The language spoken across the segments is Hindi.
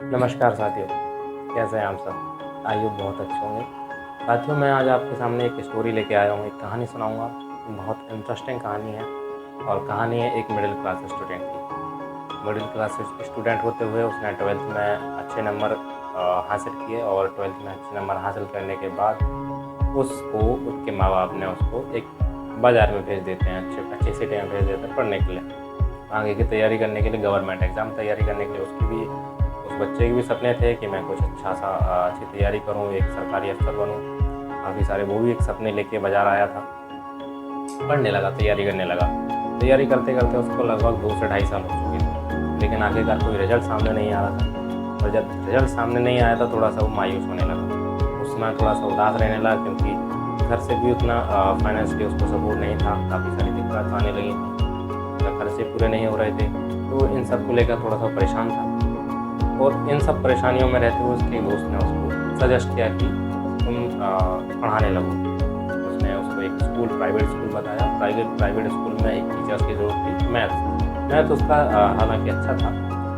नमस्कार साथियों, कैसे हैं आप सब? आई होप बहुत अच्छे होंगे। साथियों, मैं आज आपके सामने एक स्टोरी लेके आया हूँ, एक कहानी सुनाऊँगा। बहुत इंटरेस्टिंग कहानी है और कहानी है एक मिडिल क्लास स्टूडेंट की। मिडिल क्लास स्टूडेंट होते हुए उसने 12th में अच्छे नंबर हासिल किए और 12th में अच्छे नंबर हासिल करने के बाद उसको उसके माँ बाप ने उसको एक बाज़ार में भेज देते हैं, अच्छी सिटी में भेज देते हैं पढ़ने के लिए, आगे की तैयारी करने के लिए, गवर्नमेंट एग्ज़ाम तैयारी करने के लिए। उस बच्चे के भी सपने थे कि मैं कुछ अच्छी तैयारी करूं, एक सरकारी अफसर बनूं। काफ़ी सारे वो भी एक सपने लेके बाज़ार आया था, पढ़ने लगा, तैयारी करने लगा। तैयारी करते करते उसको लगभग 2 से ढाई साल हो चुके थे, लेकिन आखिरकार कोई रिजल्ट सामने नहीं आ रहा था। और जब रिजल्ट सामने नहीं आया तो थोड़ा सा वो मायूस होने लगा, उस समय थोड़ा सा उदास रहने लगा, क्योंकि घर से भी उतना फाइनेंशियली उसको सपोर्ट नहीं था। काफ़ी सारी दिक्कत आने लगी थी, खर्चे पूरे नहीं हो रहे थे, तो इन सब को लेकर थोड़ा सा परेशान था। और इन सब परेशानियों में रहते हुए उसके दोस्त ने उसको सजेस्ट किया कि तुम पढ़ाने लगो। उसने उसको एक प्राइवेट स्कूल बताया। प्राइवेट स्कूल में एक टीचर्स की ज़रूरत थी, मैथ उसका हालांकि अच्छा था,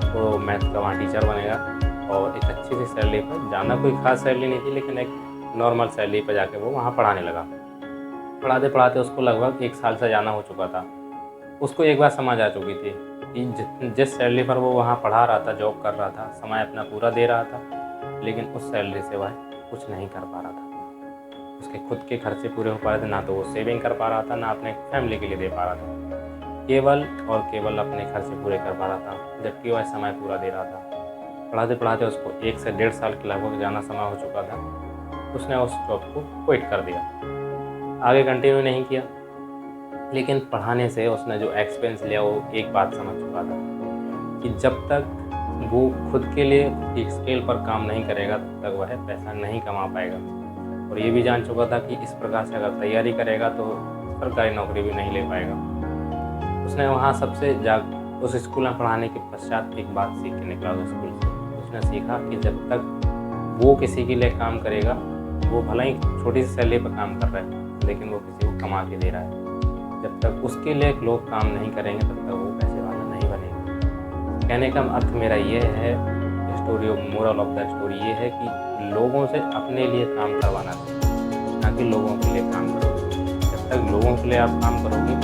तो मैथ का वहाँ टीचर बनेगा और एक अच्छी सी सैलरी पर, ज़्यादा कोई ख़ास सैलरी नहीं थी, लेकिन एक नॉर्मल सैलरी पर जाके वो वहाँ पढ़ाने लगा। पढ़ाते पढ़ाते उसको लगभग 1 साल से जाना हो चुका था। उसको एक बात समझ आ चुकी थी कि जिस सैलरी पर वो वहाँ पढ़ा रहा था, जॉब कर रहा था, समय अपना पूरा दे रहा था, लेकिन उस सैलरी से वह कुछ नहीं कर पा रहा था। उसके खुद के खर्चे पूरे हो पा रहे थे, ना तो वो सेविंग कर पा रहा था, ना अपने फैमिली के लिए दे पा रहा था। केवल और केवल अपने खर्चे पूरे कर पा रहा था, जबकि वह समय पूरा दे रहा था। पढ़ाते पढ़ाते उसको 1 से 1.5 साल के लगभग जाना समय हो चुका था। उसने उस जॉब को क्विट कर दिया, आगे कंटिन्यू नहीं किया। लेकिन पढ़ाने से उसने जो एक्सपीरियंस लिया, वो एक बात समझ चुका था कि जब तक वो खुद के लिए एक स्केल पर काम नहीं करेगा, तब तक वह पैसा नहीं कमा पाएगा। और ये भी जान चुका था कि इस प्रकार से अगर तैयारी करेगा तो सरकारी नौकरी भी नहीं ले पाएगा। उसने वहाँ उस स्कूल में पढ़ाने के पश्चात एक बात सीख के निकला उस स्कूल से। उसने सीखा कि जब तक वो किसी के लिए काम करेगा, वो भले ही छोटी सी सैलरी पर काम कर रहा है, लेकिन वो किसी को कमा के दे रहा है। जब तक उसके लिए लोग काम नहीं करेंगे, तब तक वो पैसे वाला नहीं बनेगा। कहने का अर्थ मेरा ये है, मोरल ऑफ द स्टोरी ये है कि लोगों से अपने लिए काम करवाना चाहिए, ना कि लोगों के लिए काम करोगे। जब तक लोगों के लिए आप काम करोगे,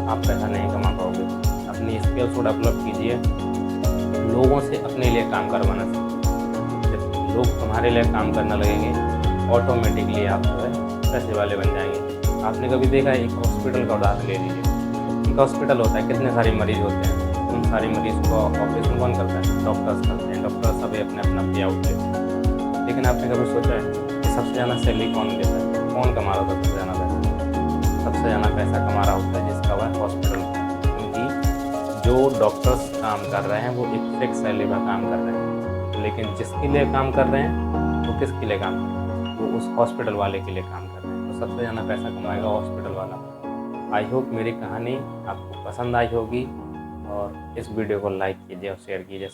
आप पैसा नहीं कमा पाओगे। अपनी स्किल्स को डेवलप कीजिए, लोगों से अपने लिए काम करवाना चाहिए। जब लोग तुम्हारे लिए काम करने लगेंगे, ऑटोमेटिकली आप जो है पैसे वाले बन जाएंगे। आपने कभी देखा है, एक हॉस्पिटल का उदाहरण ले लीजिए। एक हॉस्पिटल होता है, कितने सारे मरीज होते हैं, उन सारे मरीज को ऑपरेशन कौन करता है? डॉक्टर्स करते हैं। डॉक्टर्स सभी अपने अपना पे आउट लेते हैं। लेकिन आपने कभी सोचा है कि सबसे ज़्यादा सैलरी कौन देता है? कौन कमा रहा होता है सबसे ज़्यादा पैसा? सबसे ज़्यादा पैसा कमा रहा होता है जिसका वह हॉस्पिटल, क्योंकि जो डॉक्टर्स काम कर रहे हैं वो एक फिक्स सैलरी पर काम कर रहे हैं, लेकिन जिसके लिए काम कर रहे हैं वो किसके लिए काम कर रहे हैं? वो उस हॉस्पिटल वाले के लिए काम कर रहे हैं। तो सबसे ज़्यादा पैसा कमाएगा हॉस्पिटल वाला। आई होप मेरी कहानी आपको पसंद आई होगी, और इस वीडियो को लाइक कीजिए और शेयर कीजिए।